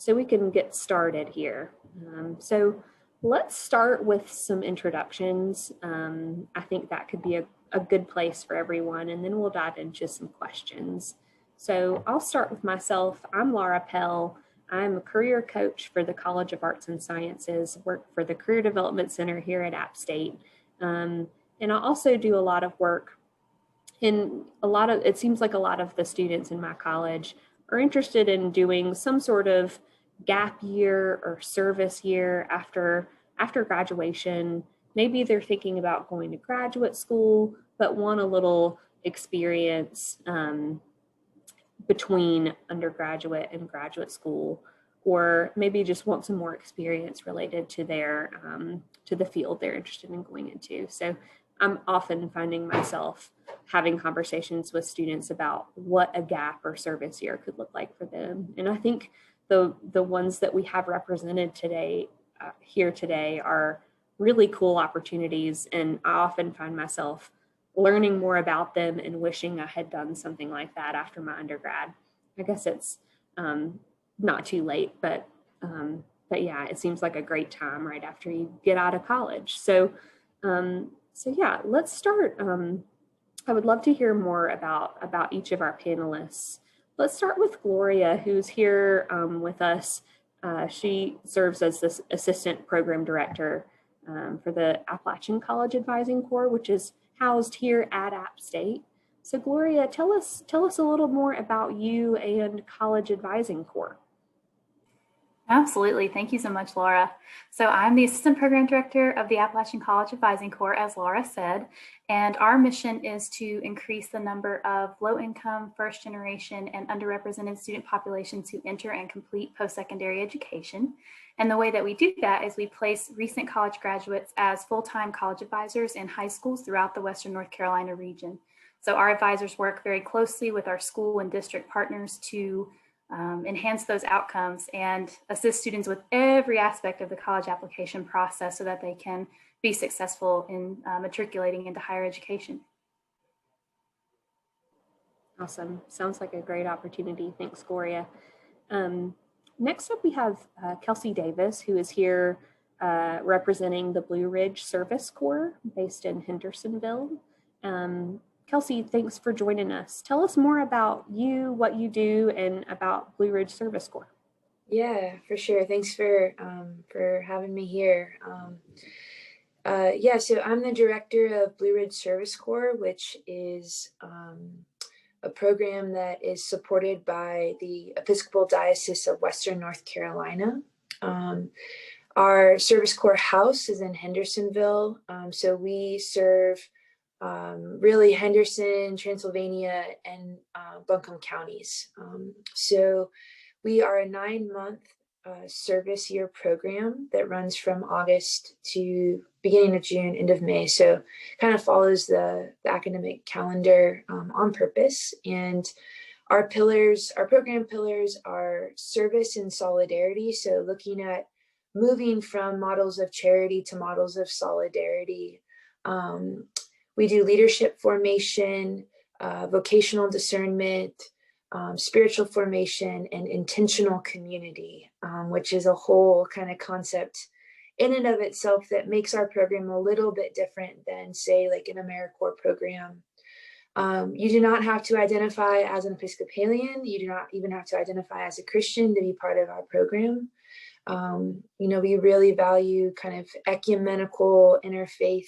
so we can get started here. So let's start with some introductions. I think that could be a good place for everyone, and then we'll dive into some questions. So I'll start with myself. I'm Laura Pell. I'm a career coach for the College of Arts and Sciences, work for the Career Development Center here at App State. And I also do a lot of work it seems like a lot of the students in my college are interested in doing some sort of gap year or service year after graduation. Maybe they're thinking about going to graduate school, but want a little experience between undergraduate and graduate school, or maybe just want some more experience related to their to the field they're interested in going into. So I'm often finding myself having conversations with students about what a gap or service year could look like for them. And I think the ones that we have represented today here today are really cool opportunities, and I often find myself learning more about them and wishing I had done something like that after my undergrad. I guess it's not too late, but yeah, it seems like a great time right after you get out of college. So yeah, let's start. I would love to hear more about each of our panelists. Let's start with Gloria, who's here with us. She serves as the Assistant Program Director for the Appalachian College Advising Corps, which is housed here at App State. So Gloria, tell us a little more about you and College Advising Corps. Absolutely. Thank you so much, Laura. So I'm the Assistant Program Director of the Appalachian College Advising Corps, as Laura said, and our mission is to increase the number of low-income, first-generation, and underrepresented student populations who enter and complete post-secondary education. And the way that we do that is we place recent college graduates as full-time college advisors in high schools throughout the Western North Carolina region. So our advisors work very closely with our school and district partners to enhance those outcomes and assist students with every aspect of the college application process so that they can be successful in matriculating into higher education. Awesome. Sounds like a great opportunity. Thanks, Gloria. Next up, we have Kelsey Davis, who is here representing the Blue Ridge Service Corps based in Hendersonville. Kelsey, thanks for joining us. Tell us more about you, what you do, and about Blue Ridge Service Corps. Yeah, for sure. Thanks for having me here. So I'm the director of Blue Ridge Service Corps, which is a program that is supported by the Episcopal Diocese of Western North Carolina. Our Service Corps house is in Hendersonville, so we serve really Henderson, Transylvania, and Buncombe counties. So we are a 9-month service year program that runs from August to beginning of June, end of May. So kind of follows the academic calendar on purpose. And our program pillars are service and solidarity. So looking at moving from models of charity to models of solidarity. We do leadership formation, vocational discernment, spiritual formation, and intentional community, which is a whole kind of concept in and of itself that makes our program a little bit different than, say, like an AmeriCorps program. You do not have to identify as an Episcopalian. You do not even have to identify as a Christian to be part of our program. We really value kind of ecumenical interfaith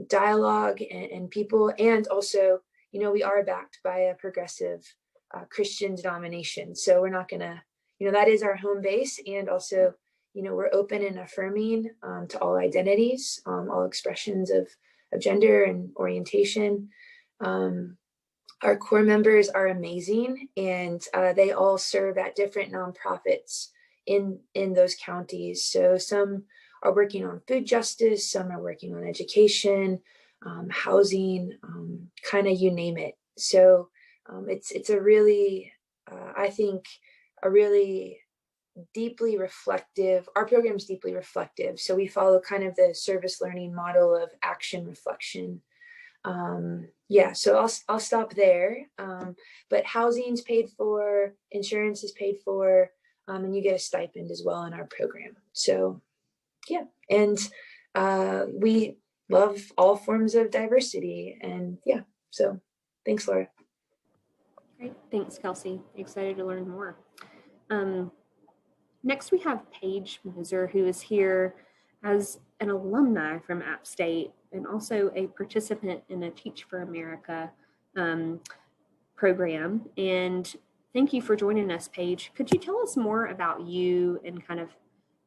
dialogue and people, and also, we are backed by a progressive Christian denomination. So we're not gonna, that is our home base, and also, we're open and affirming to all identities, all expressions of gender and orientation. Our core members are amazing, and they all serve at different nonprofits in those counties. So some are working on food justice, some are working on education, housing, kind of you name it. So it's a really, I think, a really deeply reflective, our program is deeply reflective. So we follow kind of the service learning model of action reflection. So I'll stop there. But housing's paid for, insurance is paid for. and you get a stipend as well in our program. So yeah, and we love all forms of diversity, and yeah, so thanks, Laura. Great. Thanks, Kelsey. Excited to learn more. Next, we have Paige Moser, who is here as an alumni from App State and also a participant in a Teach for America program. And thank you for joining us, Paige. Could you tell us more about you and kind of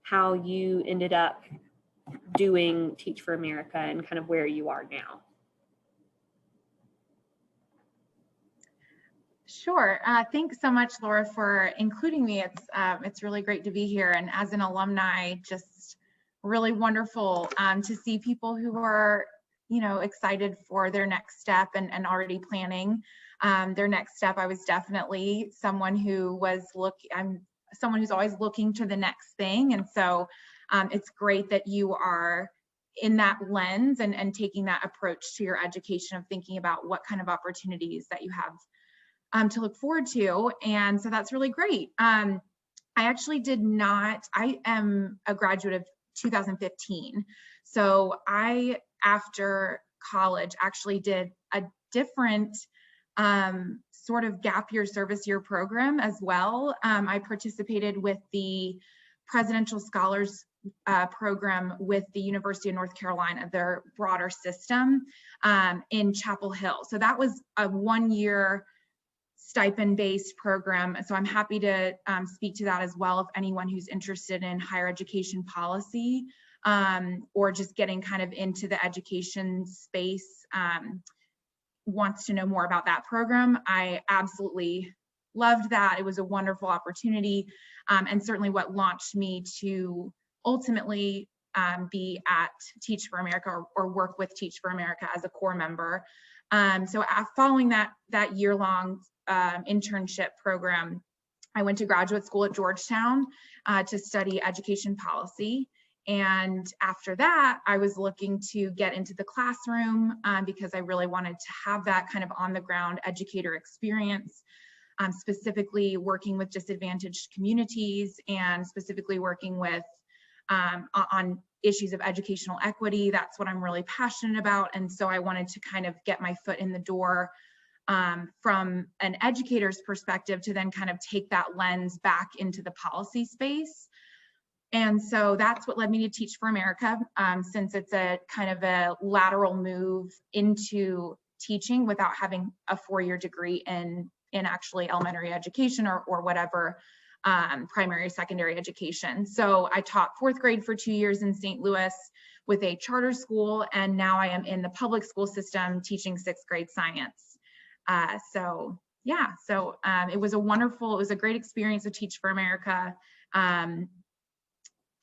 how you ended up doing Teach for America and kind of where you are now? Sure. Thanks so much, Laura, for including me. It's really great to be here. And as an alumni, just really wonderful to see people who are, excited for their next step and already planning their next step. I was definitely someone who I'm someone who's always looking to the next thing. And so it's great that you are in that lens and taking that approach to your education of thinking about what kind of opportunities that you have to look forward to. And so that's really great. I am a graduate of 2015. So I, after college, actually did a different sort of gap year service year program as well. I participated with the Presidential Scholars program with the University of North Carolina, their broader system in Chapel Hill. So that was a 1-year stipend-based program. So I'm happy to speak to that as well if anyone who's interested in higher education policy or just getting kind of into the education space wants to know more about that program. I absolutely loved that. It was a wonderful opportunity and certainly what launched me to ultimately be at Teach for America or work with Teach for America as a core member. So following that year-long internship program, I went to graduate school at Georgetown to study education policy. And after that, I was looking to get into the classroom because I really wanted to have that kind of on-the-ground educator experience, specifically working with disadvantaged communities and specifically working with on issues of educational equity. That's what I'm really passionate about. And so I wanted to kind of get my foot in the door from an educator's perspective to then kind of take that lens back into the policy space. And so that's what led me to Teach for America, since it's a kind of a lateral move into teaching without having a 4-year degree in actually elementary education or whatever, primary, secondary education. So I taught 4th grade for 2 years in St. Louis with a charter school, and now I am in the public school system teaching 6th grade science. So it was a great experience to Teach for America.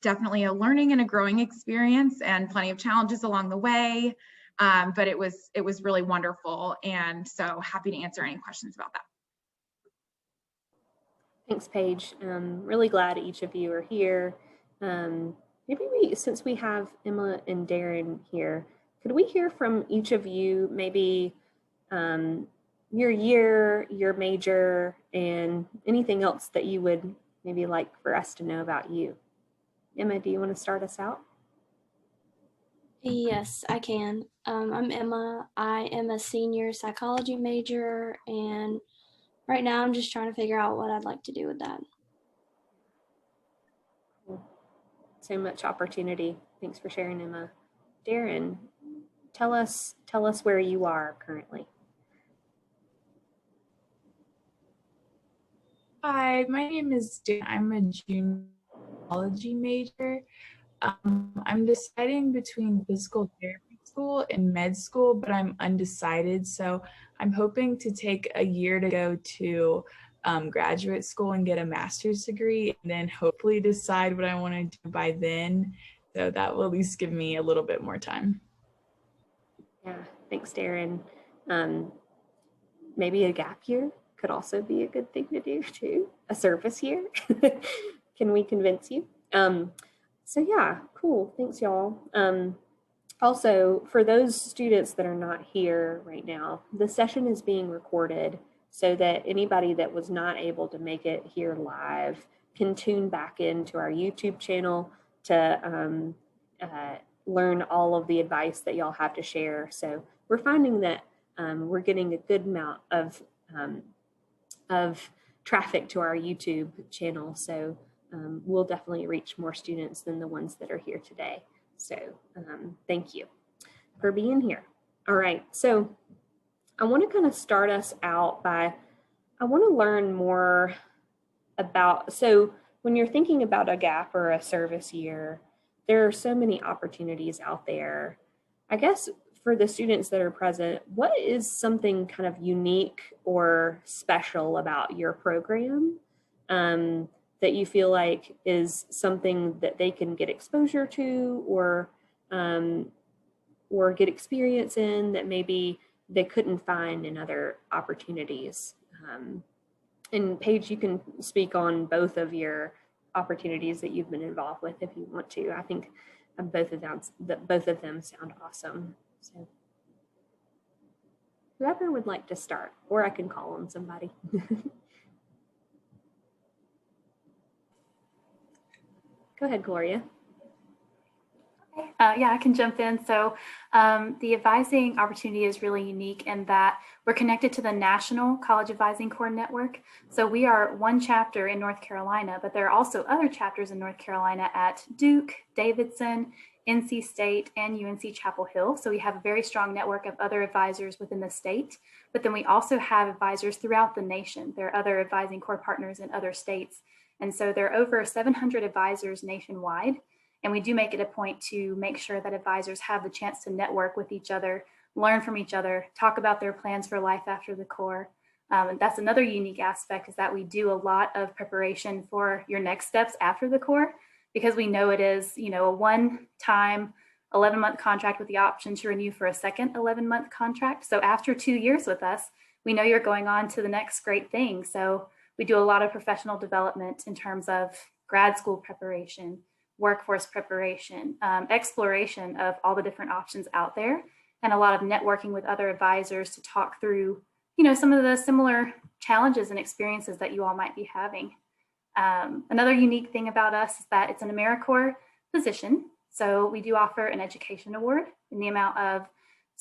Definitely a learning and a growing experience and plenty of challenges along the way. But it was really wonderful. And so happy to answer any questions about that. Thanks, Paige. Really glad each of you are here. Maybe since we have Emma and Darren here, could we hear from each of you, maybe your year, your major, and anything else that you would maybe like for us to know about you? Emma, do you want to start us out? Yes, I can. I'm Emma. I am a senior psychology major, and right now I'm just trying to figure out what I'd like to do with that. So much opportunity. Thanks for sharing, Emma. Darren, tell us where you are currently. Hi, my name is Darren. I'm a junior psychology major. I'm deciding between physical therapy school and med school, but I'm undecided. So I'm hoping to take a year to go to graduate school and get a master's degree, and then hopefully decide what I want to do by then. So that will at least give me a little bit more time. Yeah, thanks, Darren. Maybe a gap year could also be a good thing to do too. A service year. Can we convince you? So yeah, cool. Thanks, y'all. Also, for those students that are not here right now, the session is being recorded so that anybody that was not able to make it here live can tune back into our YouTube channel to learn all of the advice that y'all have to share. So we're finding that we're getting a good amount of traffic to our YouTube channel. So we'll definitely reach more students than the ones that are here today. So thank you for being here. All right, so I want to kind of start us out by, I want to learn more about, so when you're thinking about a gap or a service year, there are so many opportunities out there. I guess for the students that are present, what is something kind of unique or special about your program that you feel like is something that they can get exposure to or get experience in that maybe they couldn't find in other opportunities? And Paige, you can speak on both of your opportunities that you've been involved with if you want to. I think both of them sound awesome. So whoever would like to start, or I can call on somebody. Go ahead, Gloria. Yeah, I can jump in. So the advising opportunity is really unique in that we're connected to the National College Advising Corps Network. So we are one chapter in North Carolina, but there are also other chapters in North Carolina at Duke, Davidson, NC State, and UNC Chapel Hill. So we have a very strong network of other advisors within the state, but then we also have advisors throughout the nation. There are other advising corps partners in other states. And so there are over 700 advisors nationwide. And we do make it a point to make sure that advisors have the chance to network with each other, learn from each other, talk about their plans for life after the Corps. And that's another unique aspect, is that we do a lot of preparation for your next steps after the Corps, because we know it is, a one-time 11-month contract with the option to renew for a second 11-month contract. So after 2 years with us, we know you're going on to the next great thing. So we do a lot of professional development in terms of grad school preparation, workforce preparation, exploration of all the different options out there, and a lot of networking with other advisors to talk through, some of the similar challenges and experiences that you all might be having. Another unique thing about us is that it's an AmeriCorps position. So we do offer an education award in the amount of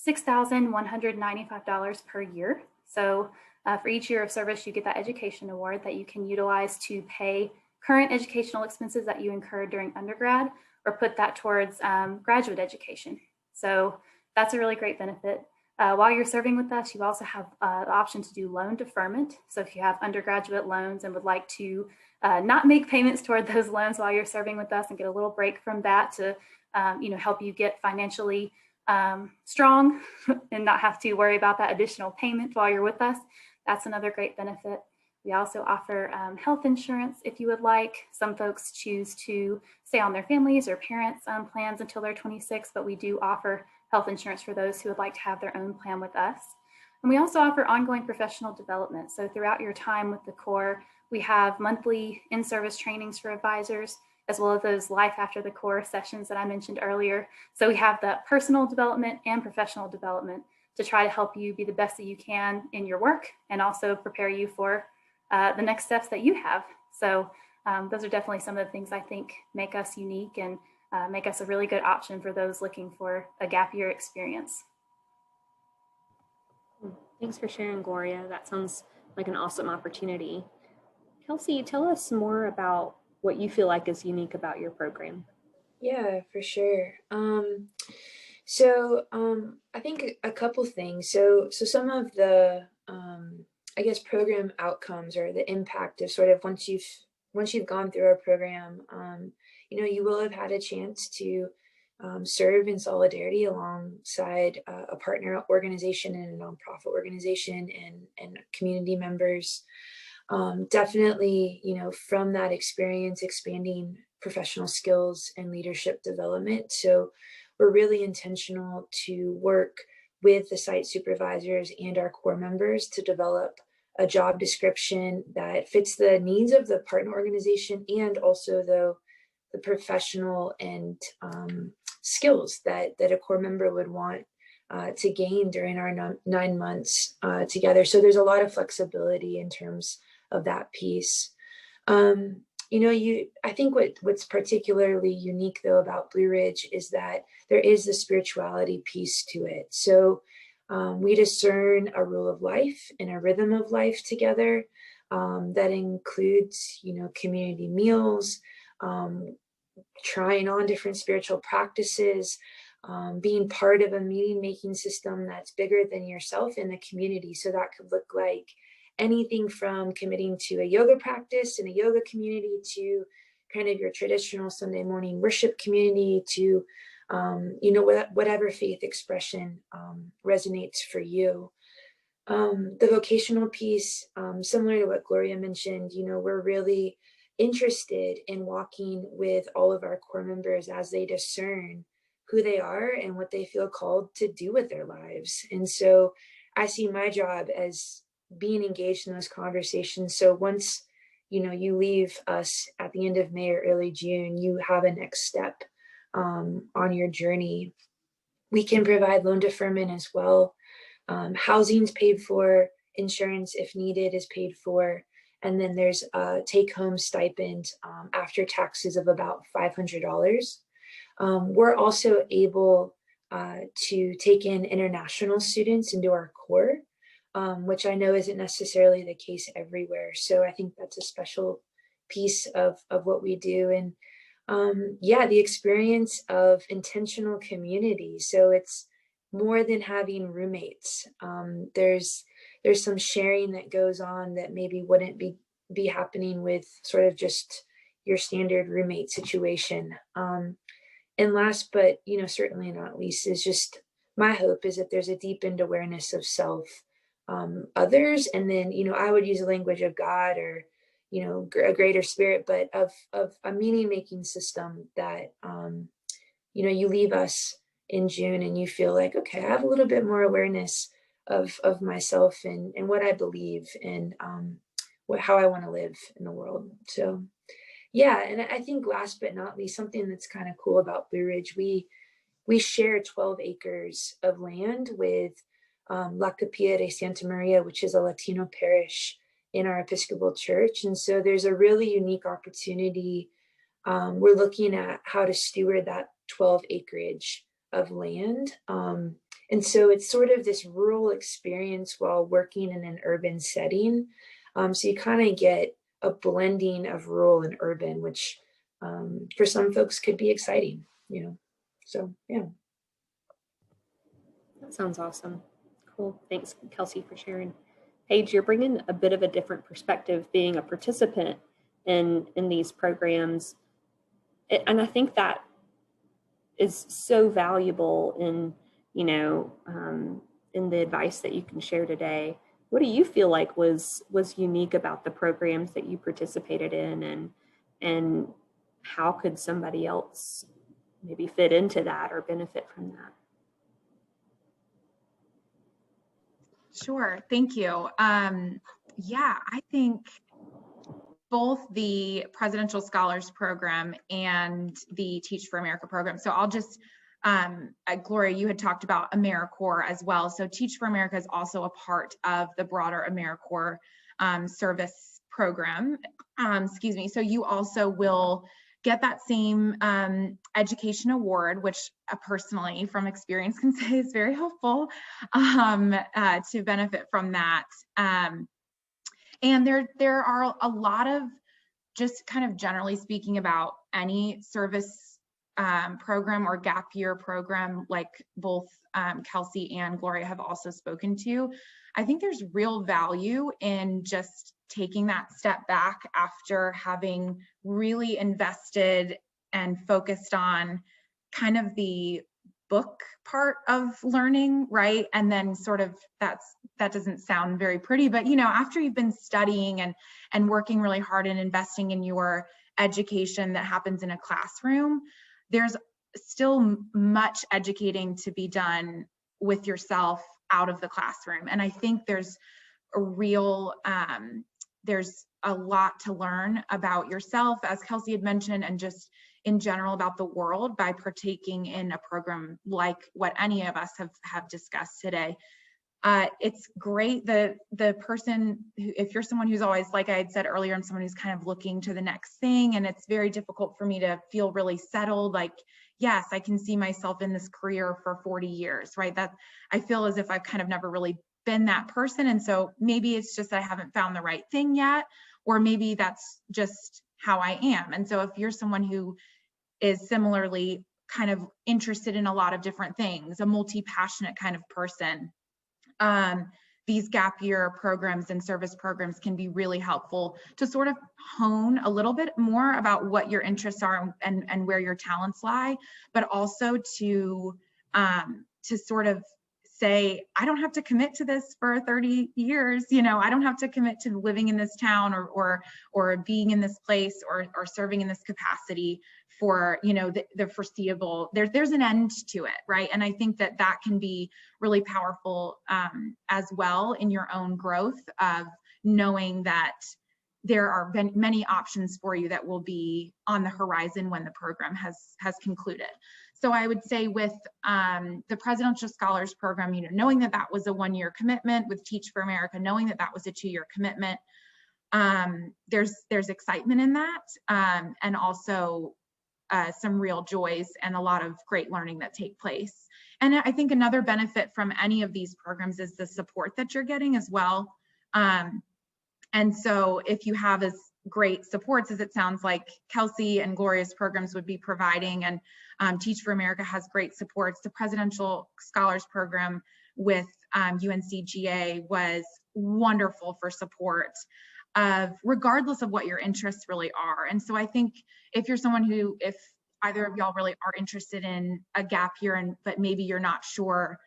$6,195 per year. So for each year of service, you get that education award that you can utilize to pay current educational expenses that you incurred during undergrad, or put that towards graduate education. So that's a really great benefit. While you're serving with us, you also have the option to do loan deferment. So if you have undergraduate loans and would like to not make payments toward those loans while you're serving with us and get a little break from that to help you get financially strong and not have to worry about that additional payment while you're with us, that's another great benefit. We also offer health insurance if you would like. Some folks choose to stay on their families or parents' plans until they're 26, but we do offer health insurance for those who would like to have their own plan with us. And we also offer ongoing professional development. So throughout your time with the Corps, we have monthly in-service trainings for advisors, as well as those life after the Corps sessions that I mentioned earlier. So we have the personal development and professional development to try to help you be the best that you can in your work, and also prepare you for the next steps that you have. So those are definitely some of the things I think make us unique and make us a really good option for those looking for a gap year experience. Thanks for sharing, Gloria. That sounds like an awesome opportunity. Kelsey, tell us more about what you feel like is unique about your program. Yeah, for sure. I think a couple things. So some of the program outcomes, or the impact of sort of once you've gone through our program, you will have had a chance to serve in solidarity alongside a partner organization and a nonprofit organization and community members. Definitely, from that experience, expanding professional skills and leadership development. So we're really intentional to work with the site supervisors and our Corps members to develop a job description that fits the needs of the partner organization, and also the professional and skills that a Corps member would want to gain during our 9 months together. So there's a lot of flexibility in terms of that piece. I think what's particularly unique though about Blue Ridge is that there is the spirituality piece to it. So we discern a rule of life and a rhythm of life together that includes, community meals, trying on different spiritual practices, being part of a meaning making system that's bigger than yourself in the community. So that could look like anything from committing to a yoga practice in a yoga community to kind of your traditional Sunday morning worship community to, whatever faith expression resonates for you. The vocational piece, similar to what Gloria mentioned, we're really interested in walking with all of our core members as they discern who they are and what they feel called to do with their lives. And so I see my job as being engaged in those conversations. So once, you leave us at the end of May or early June, you have a next step on your journey. We can provide loan deferment as well. Housing's paid for, insurance, if needed, is paid for. And then there's a take-home stipend after taxes of about $500. We're also able to take in international students into our core, which I know isn't necessarily the case everywhere. So I think that's a special piece of what we do. And the experience of intentional community. So it's more than having roommates. There's some sharing that goes on that maybe wouldn't be happening with sort of just your standard roommate situation. And last, but certainly not least, is just my hope is that there's a deepened awareness of self, others, and then I would use the language of God or a greater spirit, but of a meaning making system that you leave us in June and you feel like, okay, I have a little bit more awareness of myself and what I believe and how I want to live in the world. So yeah, and I think last but not least, something that's kind of cool about Blue Ridge, we share 12 acres of land with La Capilla de Santa Maria, which is a Latino parish in our Episcopal Church. And so there's a really unique opportunity. We're looking at how to steward that 12 acreage of land. And so it's sort of this rural experience while working in an urban setting. So you kind of get a blending of rural and urban, which for some folks could be exciting, So, yeah. That sounds awesome. Cool. Thanks, Kelsey, for sharing. Paige, you're bringing a bit of a different perspective being a participant in these programs. And I think that is so valuable in the advice that you can share today. What do you feel like was unique about the programs that you participated in, and how could somebody else maybe fit into that or benefit from that? Sure, thank you. I think both the Presidential Scholars Program and the Teach for America program. So I'll just, Gloria, you had talked about AmeriCorps as well. So Teach for America is also a part of the broader AmeriCorps service program. So you also will get that same education award, which personally from experience can say is very helpful to benefit from that. And there are a lot of, just kind of generally speaking about any service program or gap year program, like both Kelsey and Gloria have also spoken to, I think there's real value in just taking that step back after having really invested and focused on kind of the book part of learning, right? And then sort of that doesn't sound very pretty, but after you've been studying and working really hard and investing in your education that happens in a classroom, there's still much educating to be done with yourself out of the classroom. And I think there's a real, there's a lot to learn about yourself, as Kelsey had mentioned, and just in general about the world by partaking in a program like what any of us have discussed today. it's great. The person, if you're someone who's always, like I had said earlier, I'm someone who's kind of looking to the next thing, and it's very difficult for me to feel really settled. Like, yes, I can see myself in this career for 40 years, right? That I feel as if I've kind of never really been that person. And so maybe it's just I haven't found the right thing yet, or maybe that's just how I am. And so if you're someone who is similarly kind of interested in a lot of different things, a multi-passionate kind of person, these gap year programs and service programs can be really helpful to sort of hone a little bit more about what your interests are and where your talents lie, but also to sort of say, I don't have to commit to this for 30 years. You know, I don't have to commit to living in this town or being in this place or serving in this capacity for, you know, the foreseeable. There's an end to it, right? And I think that can be really powerful as well in your own growth of knowing that there are many options for you that will be on the horizon when the program has concluded. So I would say with the Presidential Scholars Program, you know, knowing that was a 1-year commitment, with Teach for America, knowing that was a 2-year commitment, there's excitement in that, and also some real joys and a lot of great learning that take place. And I think another benefit from any of these programs is the support that you're getting as well. And so if you have as great supports as it sounds like Kelsey and Gloria's programs would be providing, and Teach for America has great supports, the Presidential Scholars Program with UNCGA was wonderful for support, regardless of what your interests really are. And so I think if you're someone who, if either of y'all really are interested in a gap year, but maybe you're not sure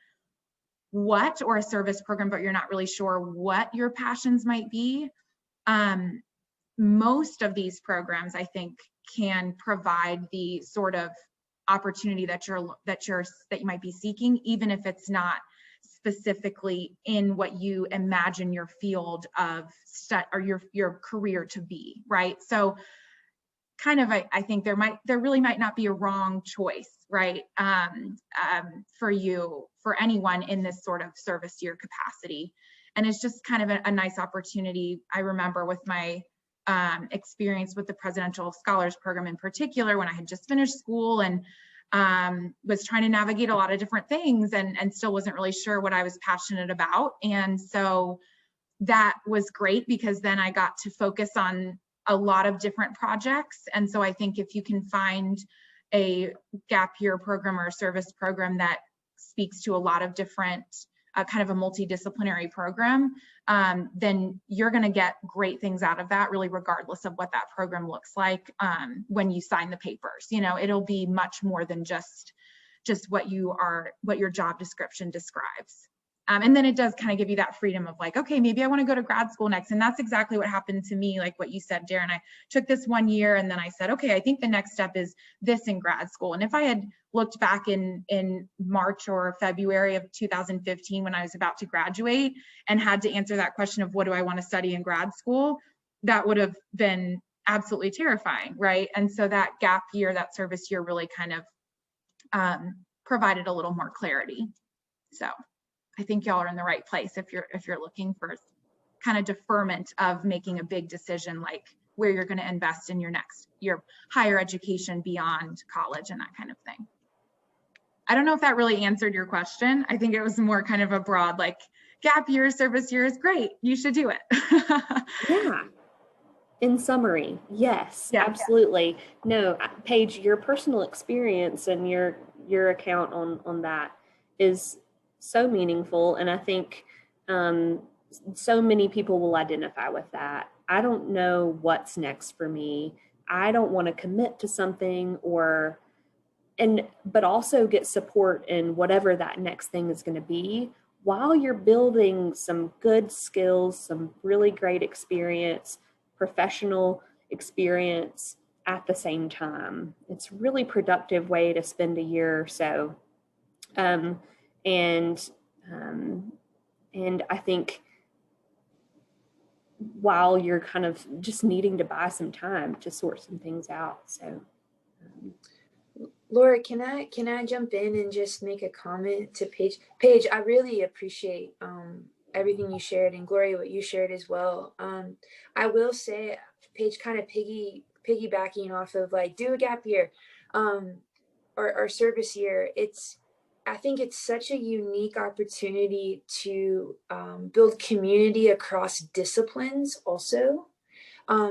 what, or a service program, but you're not really sure what your passions might be, most of these programs, I think, can provide the sort of opportunity that you might be seeking, even if it's not specifically in what you imagine your field of or your career to be, right? So kind of, I think there really might not be a wrong choice, right? For you, for anyone in this sort of service year capacity. And it's just kind of a nice opportunity. I remember with my experience with the Presidential Scholars Program in particular, when I had just finished school and was trying to navigate a lot of different things and still wasn't really sure what I was passionate about. And so that was great because then I got to focus on a lot of different projects. And so I think if you can find a gap year program or a service program that speaks to a lot of different kind of a multidisciplinary program, then you're going to get great things out of that, really, regardless of what that program looks like when you sign the papers. You know, it'll be much more than just what your job description describes. And then it does kind of give you that freedom of like, okay, maybe I want to go to grad school next. And that's exactly what happened to me, like what you said, Darren. I took this 1 year and then I said, okay, I think the next step is this in grad school. And if I had looked back in March or February of 2015 when I was about to graduate and had to answer that question of what do I want to study in grad school, that would have been absolutely terrifying, right? And so that gap year, that service year really kind of provided a little more clarity. So I think y'all are in the right place if you're looking for kind of deferment of making a big decision like where you're going to invest in your higher education beyond college and that kind of thing. I don't know if that really answered your question. I think it was more kind of a broad, like, gap year, service year is great, you should do it. Yeah. In summary, yes, Yeah. Absolutely. No, Paige, your personal experience and your account on that is so meaningful. And I think so many people will identify with that. I don't know what's next for me. I don't want to commit to something but also get support in whatever that next thing is going to be while you're building some good skills, some really great experience, professional experience at the same time. It's a really productive way to spend a year or so. And I think while you're kind of just needing to buy some time to sort some things out. So Laura, can I jump in and just make a comment to Paige? Paige, I really appreciate everything you shared, and Gloria, what you shared as well. I will say, Paige, kind of piggybacking off of like do a gap year, or service year. I think it's such a unique opportunity to build community across disciplines also.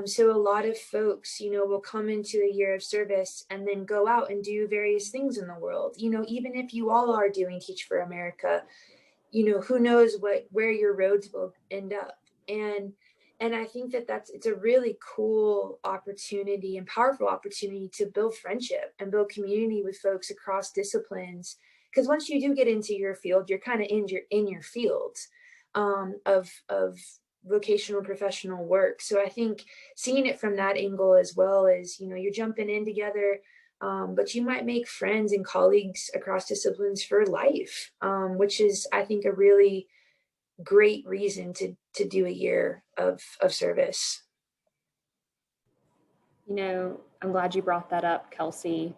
So a lot of folks, will come into a year of service and then go out and do various things in the world. Even if you all are doing Teach for America, who knows where your roads will end up. And I think it's a really cool opportunity and powerful opportunity to build friendship and build community with folks across disciplines. Because once you do get into your field, you're kind of in your field of vocational professional work. So I think seeing it from that angle, as well as, you're jumping in together, but you might make friends and colleagues across disciplines for life, which is, I think, a really great reason to do a year of service. I'm glad you brought that up, Kelsey.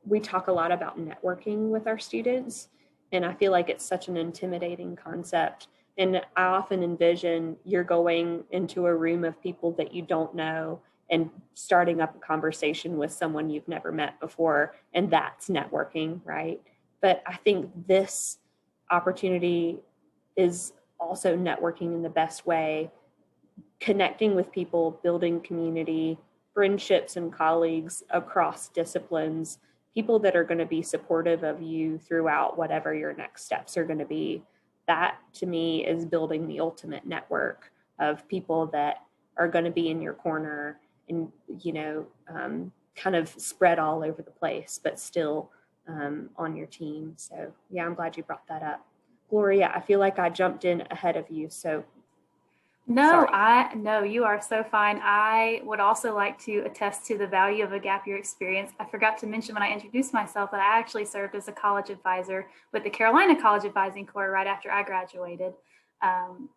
We talk a lot about networking with our students, and I feel like it's such an intimidating concept. And I often envision you're going into a room of people that you don't know and starting up a conversation with someone you've never met before, and that's networking, right? But I think this opportunity is also networking in the best way, connecting with people, building community, friendships and colleagues across disciplines, people that are going to be supportive of you throughout whatever your next steps are going to be. That to me is building the ultimate network of people that are going to be in your corner and, kind of spread all over the place, but still on your team. So yeah, I'm glad you brought that up. Gloria, I feel like I jumped in ahead of you. So No, sorry. no, you are so fine. I would also like to attest to the value of a gap year experience. I forgot to mention when I introduced myself that I actually served as a college advisor with the Carolina College Advising Corps right after I graduated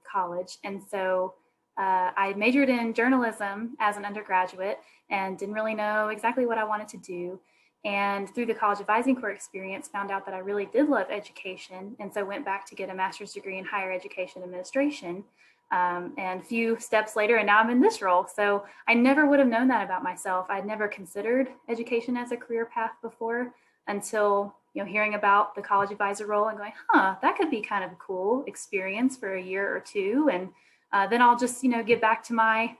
college. And so I majored in journalism as an undergraduate and didn't really know exactly what I wanted to do. And through the College Advising Corps experience, found out that I really did love education. And so went back to get a master's degree in higher education administration. And a few steps later, and now I'm in this role. So I never would have known that about myself. I'd never considered education as a career path before until, hearing about the college advisor role and going, that could be kind of a cool experience for a year or two. And then I'll just, get back to my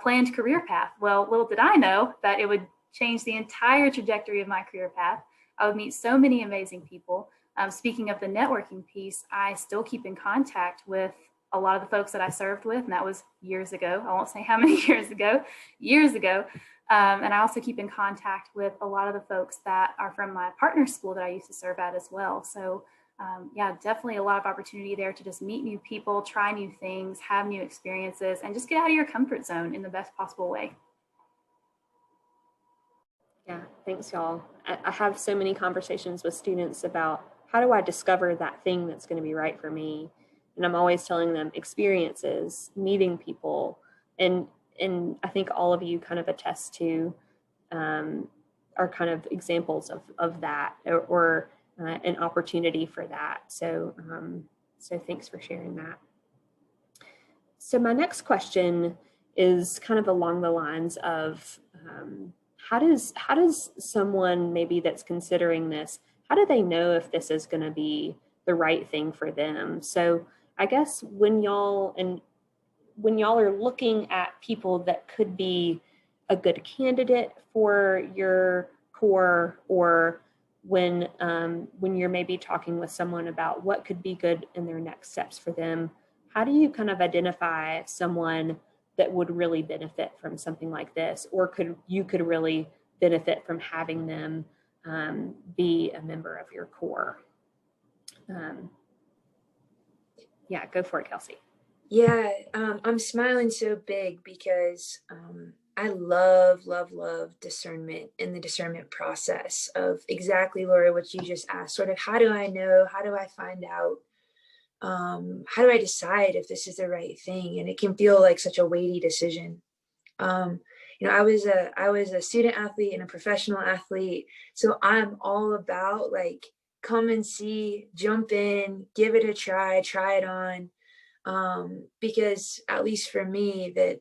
planned career path. Well, little did I know that it would change the entire trajectory of my career path. I would meet so many amazing people. Speaking of the networking piece, I still keep in contact with a lot of the folks that I served with, and that was years ago. I won't say how many years ago. And I also keep in contact with a lot of the folks that are from my partner school that I used to serve at as well. So yeah, definitely a lot of opportunity there to just meet new people, try new things, have new experiences, and just get out of your comfort zone in the best possible way. Yeah, thanks y'all. I have so many conversations with students about how do I discover that thing that's going to be right for me? And I'm always telling them experiences, meeting people, and I think all of you kind of attest to are kind of examples of that or an opportunity for that. So so thanks for sharing that. So my next question is kind of along the lines of how does someone maybe that's considering this, how do they know if this is going to be the right thing for them? So I guess when y'all are looking at people that could be a good candidate for your core, or when you're maybe talking with someone about what could be good in their next steps for them, how do you kind of identify someone that would really benefit from something like this, or could really benefit from having them be a member of your core? Yeah, go for it, Kelsey. Yeah, I'm smiling so big because I love discernment and the discernment process of exactly, Laura, what you just asked, sort of how do I know, how do I find out, how do I decide if this is the right thing? And it can feel like such a weighty decision. I was a student athlete and a professional athlete. So I'm all about like, come and see, jump in, give it a try it on. Because at least for me that,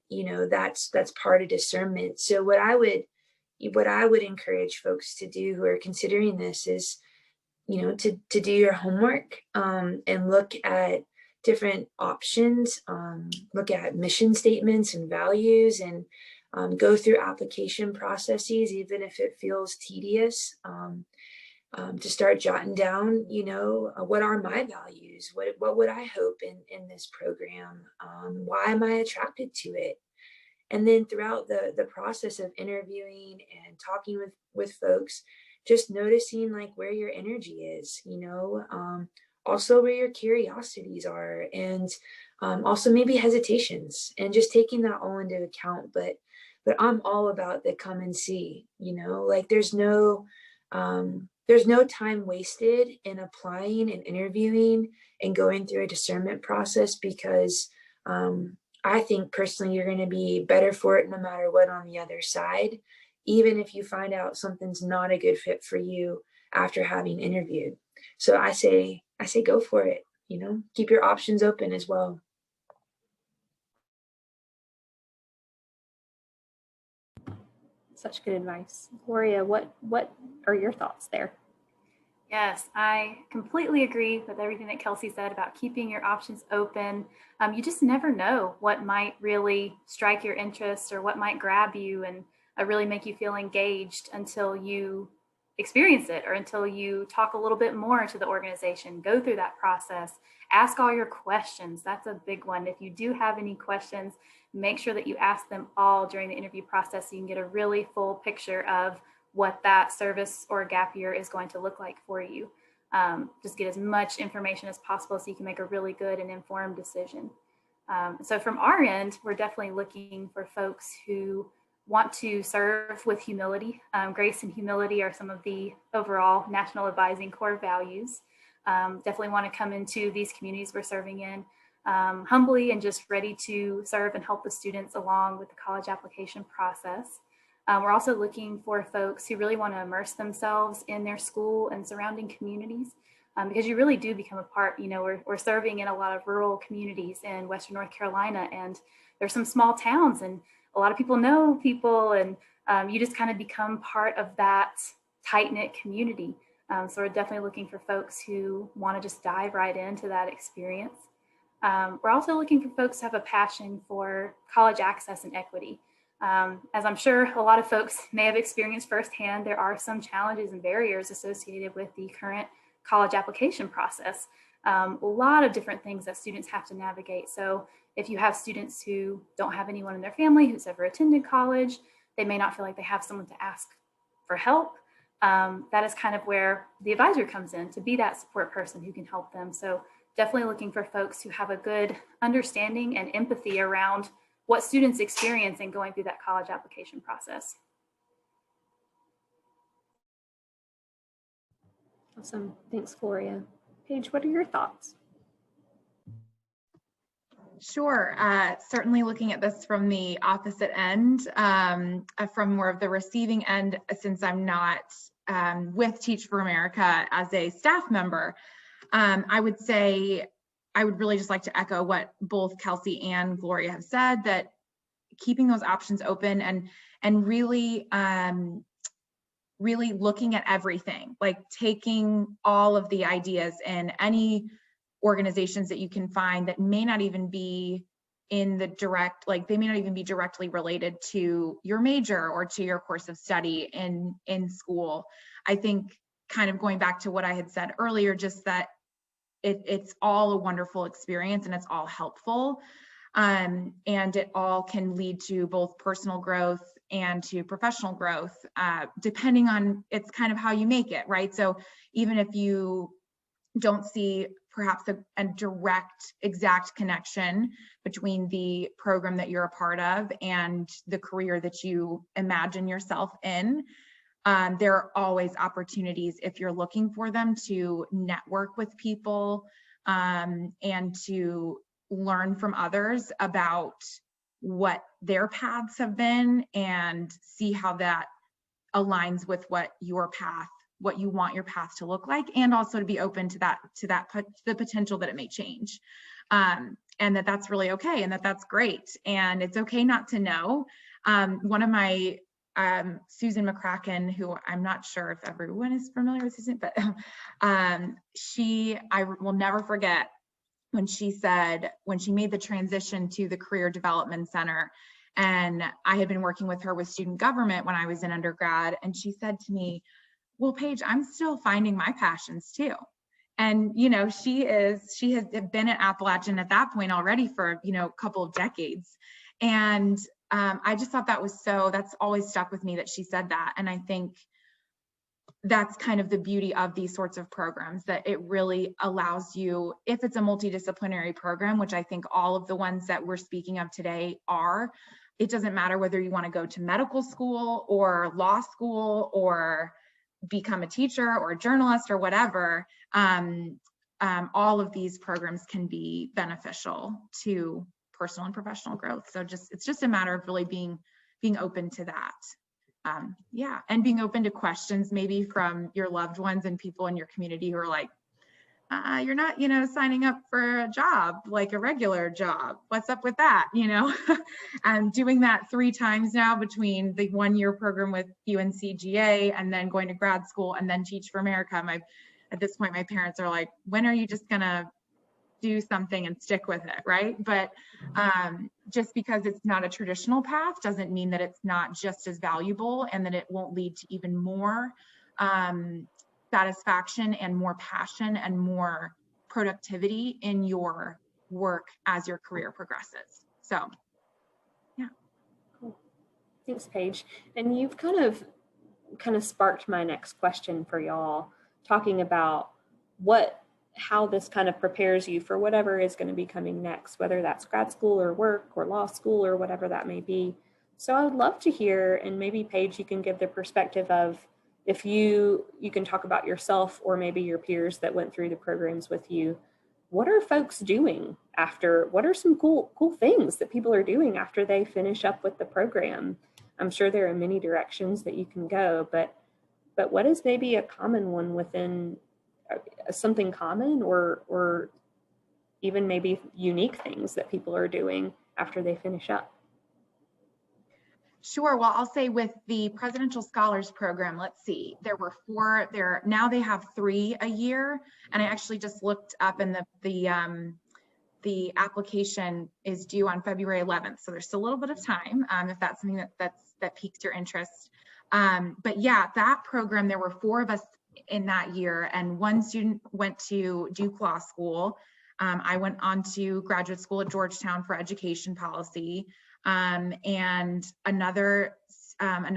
that's part of discernment. So what I would encourage folks to do who are considering this is, to do your homework, and look at different options, look at mission statements and values, and go through application processes, even if it feels tedious, to start jotting down, what are my values? What would I hope in this program? Why am I attracted to it? And then throughout the process of interviewing and talking with folks, just noticing like where your energy is, also where your curiosities are, and also maybe hesitations, and just taking that all into account. But I'm all about the come and see, like there's no time wasted in applying and interviewing and going through a discernment process, because I think personally you're going to be better for it no matter what on the other side, even if you find out something's not a good fit for you after having interviewed. So I say go for it, keep your options open as well. Such good advice. Gloria, what are your thoughts there? Yes, I completely agree with everything that Kelsey said about keeping your options open. You just never know what might really strike your interest or what might grab you and really make you feel engaged until you experience it, or until you talk a little bit more to the organization, go through that process, ask all your questions. That's a big one. If you do have any questions, make sure that you ask them all during the interview process so you can get a really full picture of what that service or gap year is going to look like for you. Just get as much information as possible so you can make a really good and informed decision. So from our end, we're definitely looking for folks who want to serve with humility. Grace and humility are some of the overall National Advising Corps values. Definitely want to come into these communities we're serving in humbly and just ready to serve and help the students along with the college application process. We're also looking for folks who really want to immerse themselves in their school and surrounding communities, because you really do become a part. We're serving in a lot of rural communities in Western North Carolina, and there's some small towns, and a lot of people know people, and you just kind of become part of that tight-knit community. So we're definitely looking for folks who want to just dive right into that experience. We're also looking for folks who have a passion for college access and equity. As I'm sure a lot of folks may have experienced firsthand, there are some challenges and barriers associated with the current college application process. A lot of different things that students have to navigate. So if you have students who don't have anyone in their family who's ever attended college, they may not feel like they have someone to ask for help. That is kind of where the advisor comes in to be that support person who can help them. So definitely looking for folks who have a good understanding and empathy around what students experience in going through that college application process. Awesome. Thanks, Gloria. Paige, what are your thoughts? Sure. Certainly looking at this from the opposite end, from more of the receiving end, since I'm not with Teach for America as a staff member, I would say I would really just like to echo what both Kelsey and Gloria have said, that keeping those options open and really looking at everything, like taking all of the ideas in any organizations that you can find that may not even be in the direct, like they may not even be directly related to your major or to your course of study in school. I think kind of going back to what I had said earlier, just that it's all a wonderful experience and it's all helpful. And it all can lead to both personal growth and to professional growth, depending on, it's kind of how you make it, right? So even if you don't see perhaps a direct, exact connection between the program that you're a part of and the career that you imagine yourself in, there are always opportunities, if you're looking for them, to network with people and to learn from others about what their paths have been and see how that aligns with what your path, what you want your path to look like, and also to be open to the potential that it may change. And that's really okay, and that's great. And it's okay not to know. One of my, Susan McCracken, who I'm not sure if everyone is familiar with Susan, but I will never forget when she said, when she made the transition to the Career Development Center, and I had been working with her with student government when I was in undergrad, and she said to me, well, Paige, I'm still finding my passions too. And, you know, she has been at Appalachian at that point already for, you know, a couple of decades. And I just thought that's always stuck with me that she said that. And I think that's kind of the beauty of these sorts of programs, that it really allows you, if it's a multidisciplinary program, which I think all of the ones that we're speaking of today are, it doesn't matter whether you want to go to medical school or law school or become a teacher or a journalist or whatever, all of these programs can be beneficial to personal and professional growth. So it's just a matter of really being open to that. Yeah, and being open to questions maybe from your loved ones and people in your community who are like, you're not, you know, signing up for a job, like a regular job. What's up with that? You know, I'm doing that 3 times now between the 1-year program with UNCGA and then going to grad school and then Teach for America. At this point, my parents are like, when are you just gonna do something and stick with it, right? But just because it's not a traditional path doesn't mean that it's not just as valuable and that it won't lead to even more satisfaction and more passion and more productivity in your work as your career progresses. So, yeah. Cool. Thanks, Paige. And you've kind of sparked my next question for y'all, talking about how this kind of prepares you for whatever is going to be coming next, whether that's grad school or work or law school or whatever that may be. So I would love to hear, and maybe Paige, you can give the perspective of, if you can talk about yourself or maybe your peers that went through the programs with you, what are folks doing after? What are some cool things that people are doing after they finish up with the program? I'm sure there are many directions that you can go, but what is maybe a common one within something common or even maybe unique things that people are doing after they finish up? Sure. Well, I'll say with the Presidential Scholars Program, let's see, there were 4 there. Now they have 3 a year. And I actually just looked up, and the application is due on February 11th. So there's still a little bit of time if that's something that piques your interest. But yeah, that program, there were 4 of us in that year, and 1 student went to Duke Law School. I went on to graduate school at Georgetown for education policy. And another friend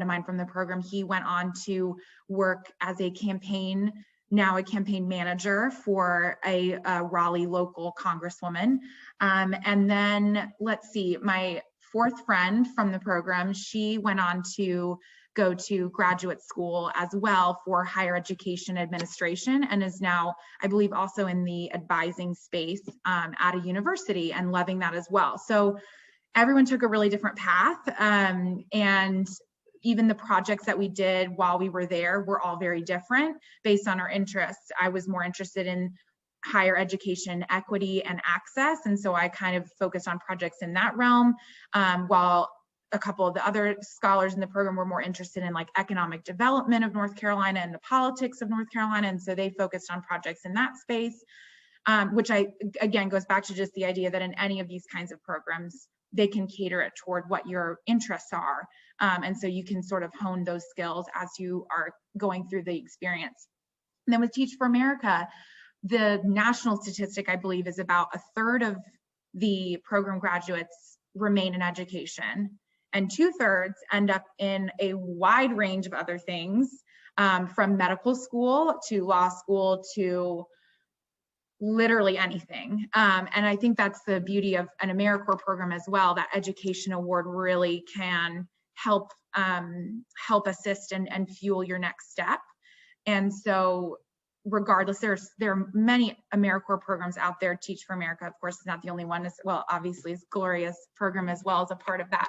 of mine from the program, he went on to work as a campaign manager for a Raleigh local congresswoman. And then let's see, my 4th friend from the program, she went on to go to graduate school as well for higher education administration, and is now, I believe, also in the advising space at a university, and loving that as well. So everyone took a really different path, and even the projects that we did while we were there were all very different based on our interests. I was more interested in higher education equity and access, and so I kind of focused on projects in that realm, while a couple of the other scholars in the program were more interested in like economic development of North Carolina and the politics of North Carolina. And so they focused on projects in that space, which again goes back to just the idea that in any of these kinds of programs, they can cater it toward what your interests are. And so you can sort of hone those skills as you are going through the experience. And then with Teach for America, the national statistic, I believe, is about 1/3 of the program graduates remain in education, and 2/3 end up in a wide range of other things, from medical school to law school to literally anything. And I think that's the beauty of an AmeriCorps program as well. That education award really can help assist and fuel your next step. And so regardless, there are many AmeriCorps programs out there. Teach for America, of course, is not the only one. As well, obviously, is Gloria's program as well as a part of that.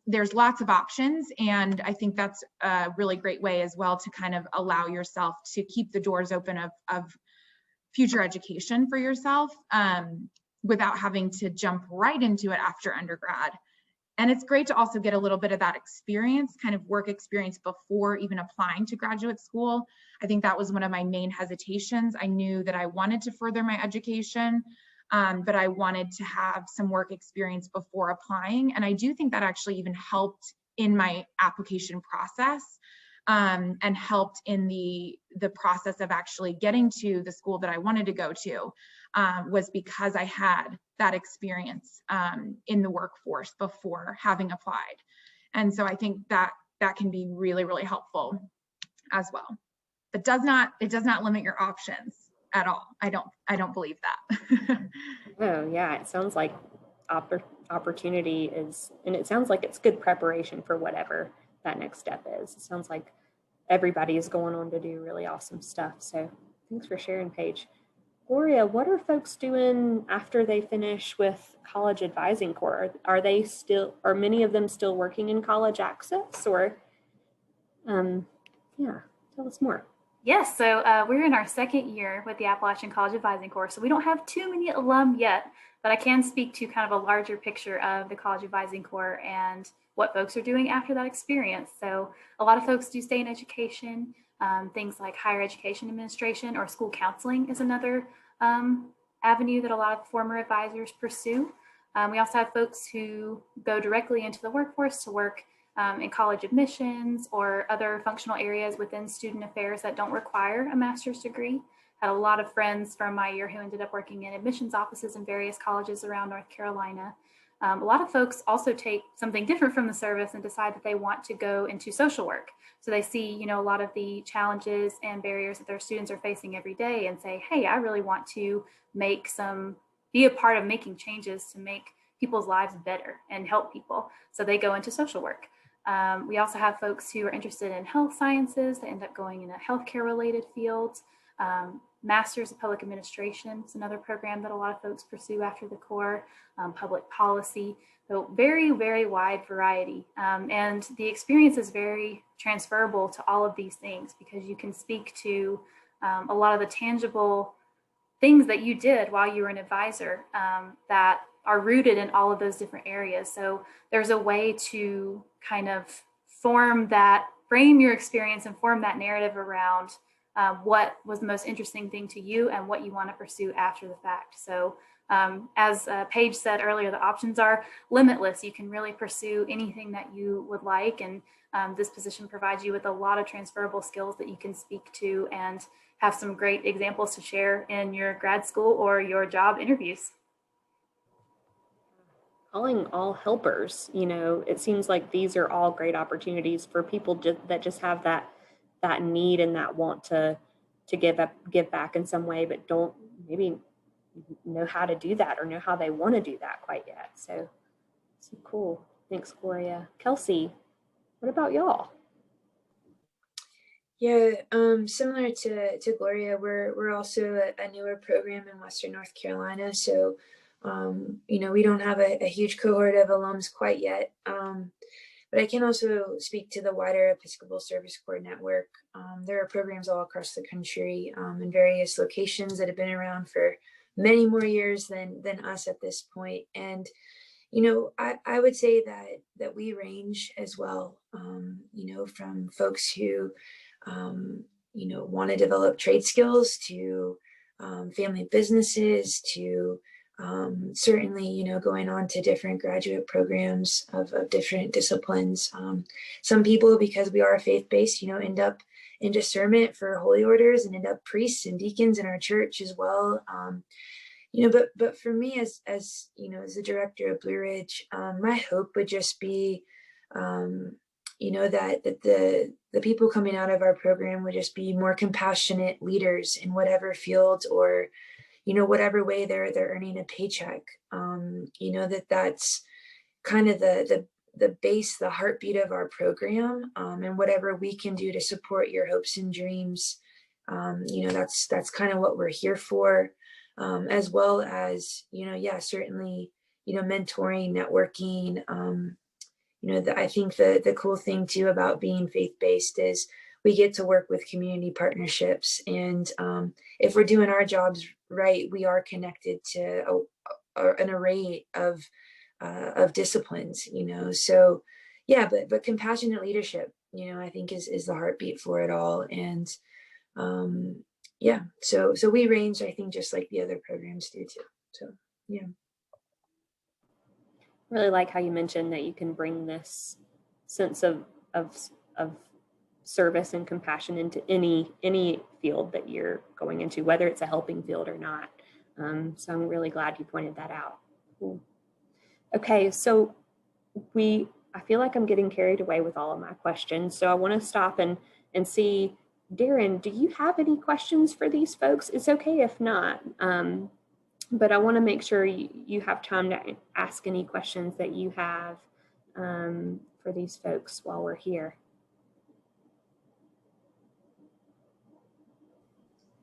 There's lots of options, and I think that's a really great way as well to kind of allow yourself to keep the doors open of future education for yourself without having to jump right into it after undergrad. And it's great to also get a little bit of that experience, kind of work experience before even applying to graduate school. I think that was one of my main hesitations. I knew that I wanted to further my education, but I wanted to have some work experience before applying. And I do think that actually even helped in my application process and helped in the process of actually getting to the school that I wanted to go to, was because I had that experience in the workforce before having applied. And so I think that can be really, really helpful as well. But it does not limit your options at all. I don't believe that. Oh yeah, it sounds like opportunity is, and it sounds like it's good preparation for whatever that next step is. It sounds like everybody is going on to do really awesome stuff. So thanks for sharing, Paige. Gloria, what are folks doing after they finish with College Advising Corps? Are many of them still working in college access, or yeah, tell us more. Yes, so we're in our second year with the Appalachian College Advising Corps, so we don't have too many alum yet, but I can speak to kind of a larger picture of the College Advising Corps and what folks are doing after that experience. So a lot of folks do stay in education. Things like higher education administration or school counseling is another avenue that a lot of former advisors pursue. We also have folks who go directly into the workforce to work in college admissions or other functional areas within student affairs that don't require a master's degree. Had a lot of friends from my year who ended up working in admissions offices in various colleges around North Carolina. A lot of folks also take something different from the service and decide that they want to go into social work. So they see, a lot of the challenges and barriers that their students are facing every day and say, hey, I really want to be a part of making changes to make people's lives better and help people. So they go into social work. We also have folks who are interested in health sciences. They end up going in a healthcare related field. Masters of Public Administration is another program that a lot of folks pursue after the Corps, public policy. So very, very wide variety. And the experience is very transferable to all of these things because you can speak to a lot of the tangible things that you did while you were an advisor that are rooted in all of those different areas. So there's a way to kind of frame your experience and form that narrative around what was the most interesting thing to you and what you want to pursue after the fact. So as Paige said earlier, the options are limitless. You can really pursue anything that you would like. And this position provides you with a lot of transferable skills that you can speak to and have some great examples to share in your grad school or your job interviews. Calling all helpers, it seems like these are all great opportunities for people that just have that need and that want to give back in some way, but don't maybe know how to do that or know how they want to do that quite yet. So cool. Thanks, Gloria. Kelsey, what about y'all? Yeah, similar to Gloria, we're also a newer program in Western North Carolina. So, we don't have a huge cohort of alums quite yet. But I can also speak to the wider Episcopal Service Corps network. There are programs all across the country in various locations that have been around for many more years than us at this point. And, I would say that we range as well, from folks who, want to develop trade skills to family businesses to certainly, going on to different graduate programs of different disciplines. Some people, because we are faith-based, end up in discernment for holy orders and end up priests and deacons in our church as well. But for me as the director of Blue Ridge, my hope would just be, that the people coming out of our program would just be more compassionate leaders in whatever field or whatever way they're earning a paycheck. That's kind of the base, the heartbeat of our program, and whatever we can do to support your hopes and dreams That's kind of what we're here for, as well as, certainly, mentoring, networking. I think the cool thing too about being faith-based is we get to work with community partnerships. And if we're doing our jobs right, we are connected to an array of disciplines, so yeah, but compassionate leadership, I think is the heartbeat for it all. And yeah, so we range, I think, just like the other programs do too. So yeah. Really like how you mentioned that you can bring this sense of service and compassion into any field that you're going into, whether it's a helping field or not. So I'm really glad you pointed that out. Cool. Okay, so I feel like I'm getting carried away with all of my questions. So I want to stop and see, Darren, do you have any questions for these folks? It's okay if not, but I want to make sure you have time to ask any questions that you have for these folks while we're here.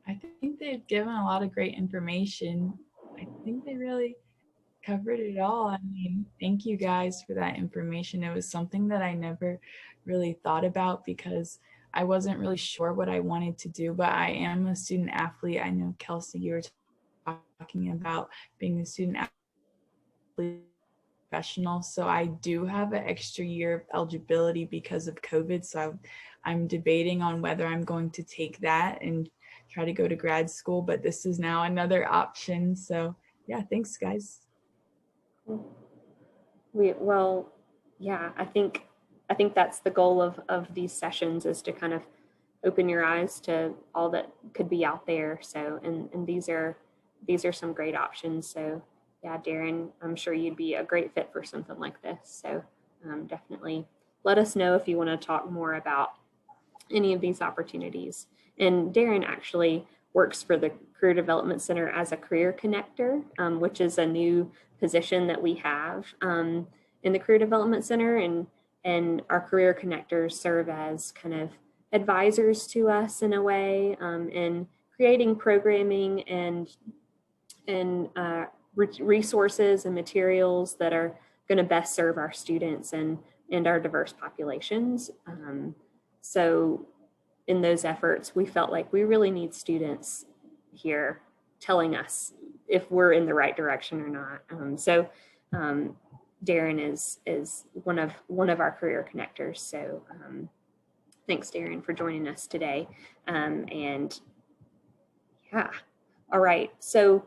I think they've given a lot of great information. I think they really covered it all. I mean, thank you guys for that information. It was something that I never really thought about because I wasn't really sure what I wanted to do, but I am a student athlete. I know, Kelsey, you were talking about being a student athlete professional. So I do have an extra year of eligibility because of COVID. So I'm debating on whether I'm going to take that and try to go to grad school, but this is now another option. So yeah, thanks guys. Well, yeah, I think that's the goal of these sessions, is to kind of open your eyes to all that could be out there. So, and these are some great options. So yeah, Darren, I'm sure you'd be a great fit for something like this. So definitely let us know if you want to talk more about any of these opportunities. And Darren actually works for the Career Development Center as a career connector, which is a new position that we have in the Career Development Center. And our career connectors serve as kind of advisors to us in a way, in creating programming and resources and materials that are going to best serve our students and our diverse populations. So in those efforts, we felt like we really need students here telling us if we're in the right direction or not. So Darren is one of our career connectors. So thanks, Darren, for joining us today. And yeah, all right. So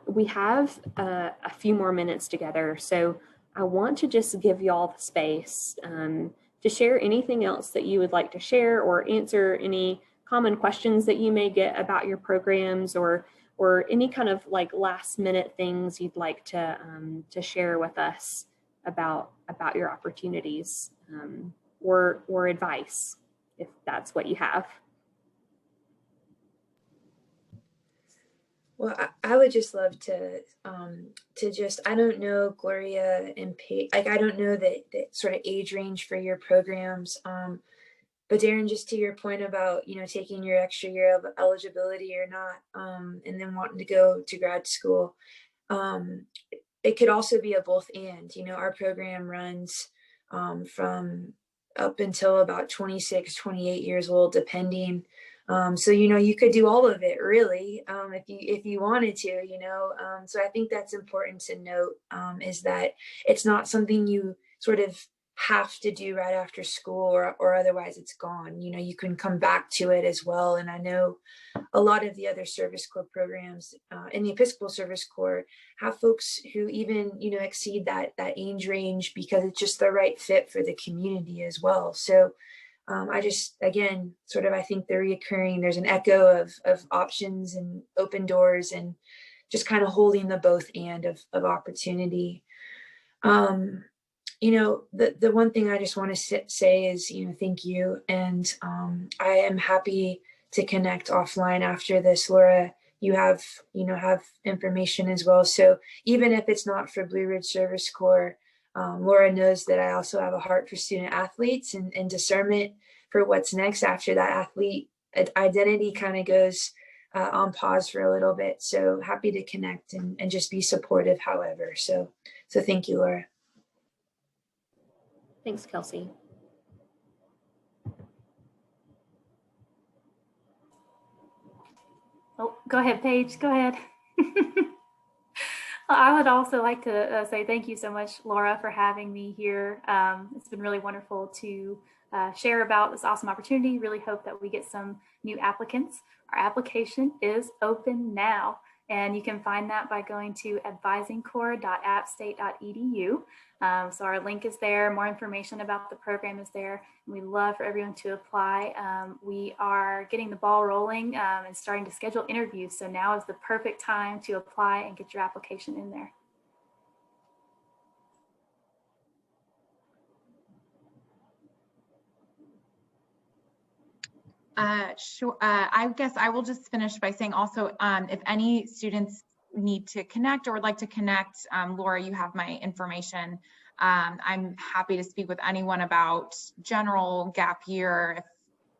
we have a few more minutes together. So I want to just give y'all the space to share anything else that you would like to share, or answer any common questions that you may get about your programs, or any kind of like last minute things you'd like to share with us about your opportunities, or advice, if that's what you have. Well, I would just love to just, I don't know, Gloria and Paige, like, I don't know the sort of age range for your programs. But Darren, just to your point about, taking your extra year of eligibility or not, and then wanting to go to grad school, it could also be a both and. Our program runs from up until about 26, 28 years old, depending. So, you could do all of it really, if you wanted to, so I think that's important to note, is that it's not something you sort of have to do right after school, or otherwise it's gone. You can come back to it as well. And I know a lot of the other Service Corps programs in the Episcopal Service Corps have folks who even, exceed that age range, because it's just the right fit for the community as well. So I just, again, sort of, I think there's an echo of options and open doors, and just kind of holding the both and of opportunity. The one thing I just want to say is, thank you. And I am happy to connect offline after this. Laura, you have information as well. So even if it's not for Blue Ridge Service Corps, Laura knows that I also have a heart for student athletes and discernment for what's next after that athlete identity kind of goes on pause for a little bit. So happy to connect and just be supportive, however. So thank you, Laura. Thanks, Kelsey. Oh, go ahead, Paige. Go ahead. I would also like to say thank you so much, Laura, for having me here. It's been really wonderful to share about this awesome opportunity. Really hope that we get some new applicants. Our application is open now, and you can find that by going to advisingcorps.appstate.edu. So our link is there. More information about the program is there. And we'd love for everyone to apply. We are getting the ball rolling and starting to schedule interviews. So now is the perfect time to apply and get your application in there. Sure. I guess I will just finish by saying also, if any students need to connect or would like to connect, Laura, you have my information. I'm happy to speak with anyone about general gap year, if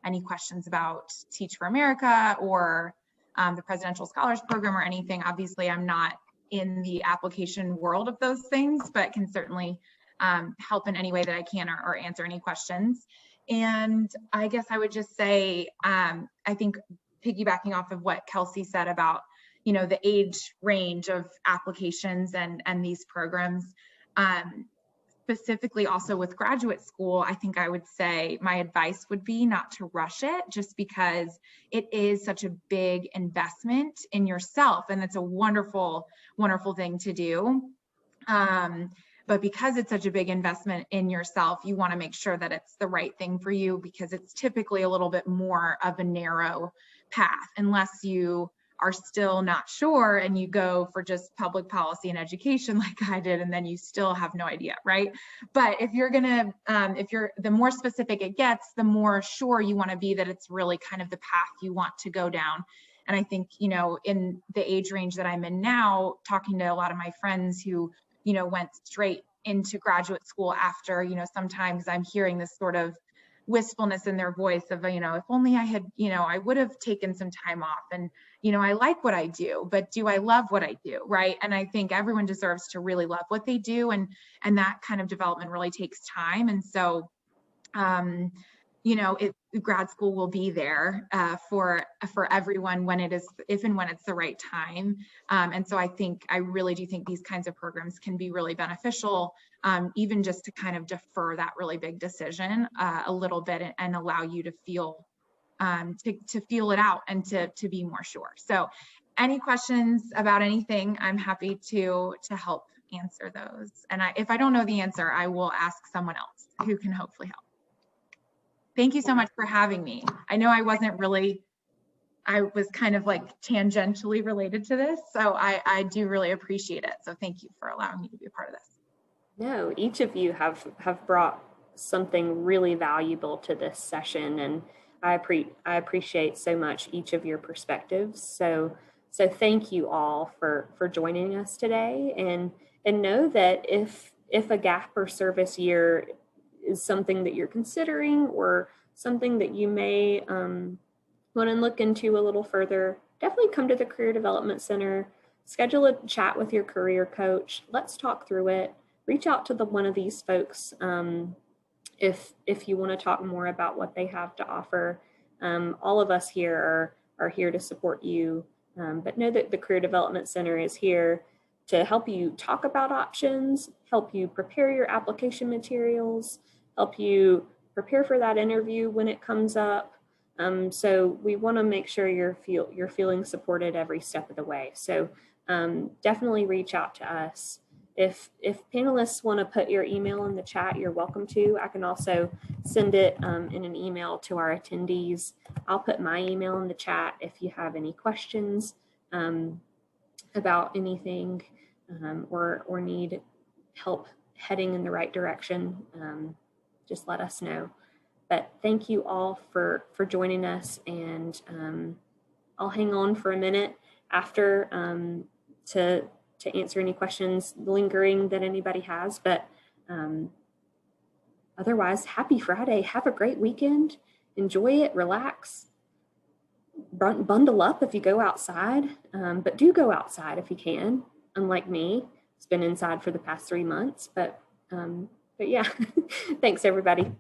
any questions about Teach for America or the Presidential Scholars Program or anything. Obviously, I'm not in the application world of those things, but can certainly help in any way that I can or answer any questions. And I guess I would just say, I think piggybacking off of what Kelsey said about, the age range of applications and these programs, specifically also with graduate school, I think I would say my advice would be not to rush it, just because it is such a big investment in yourself. And it's a wonderful, wonderful thing to do. But because it's such a big investment in yourself, you want to make sure that it's the right thing for you, because it's typically a little bit more of a narrow path, unless you are still not sure and you go for just public policy and education like I did, and then you still have no idea, right? But if you're gonna, the more specific it gets, the more sure you want to be that it's really kind of the path you want to go down. And I think, in the age range that I'm in now, talking to a lot of my friends who went straight into graduate school after, sometimes I'm hearing this sort of wistfulness in their voice of, if only I had, I would have taken some time off, and, I like what I do, but do I love what I do, right? And I think everyone deserves to really love what they do, and that kind of development really takes time. And so, grad school will be there for everyone when it is, if and when it's the right time. And so I really do think these kinds of programs can be really beneficial, even just to kind of defer that really big decision a little bit and allow you to feel to feel it out and to be more sure. So any questions about anything, I'm happy to help answer those. And if I don't know the answer, I will ask someone else who can hopefully help. Thank you so much for having me. I know I was kind of like tangentially related to this, so I do really appreciate it. So thank you for allowing me to be a part of this. No, each of you have brought something really valuable to this session, and I appreciate so much each of your perspectives. So thank you all for joining us today, and know that if a gap or service year is something that you're considering, or something that you may want to look into a little further, definitely come to the Career Development Center, schedule a chat with your career coach. Let's talk through it. Reach out to one of these folks if you want to talk more about what they have to offer. All of us here are here to support you, but know that the Career Development Center is here to help you talk about options, help you prepare your application materials, help you prepare for that interview when it comes up. So we want to make sure you're feeling supported every step of the way. So definitely reach out to us. If panelists want to put your email in the chat, you're welcome to. I can also send it in an email to our attendees. I'll put my email in the chat if you have any questions about anything or need help heading in the right direction. Just let us know. But thank you all for joining us, and I'll hang on for a minute after to answer any questions lingering that anybody has. But otherwise, happy Friday. Have a great weekend. Enjoy it. Relax. bundle up if you go outside, but do go outside if you can. Unlike me, it's been inside for the past 3 months, but yeah, thanks everybody.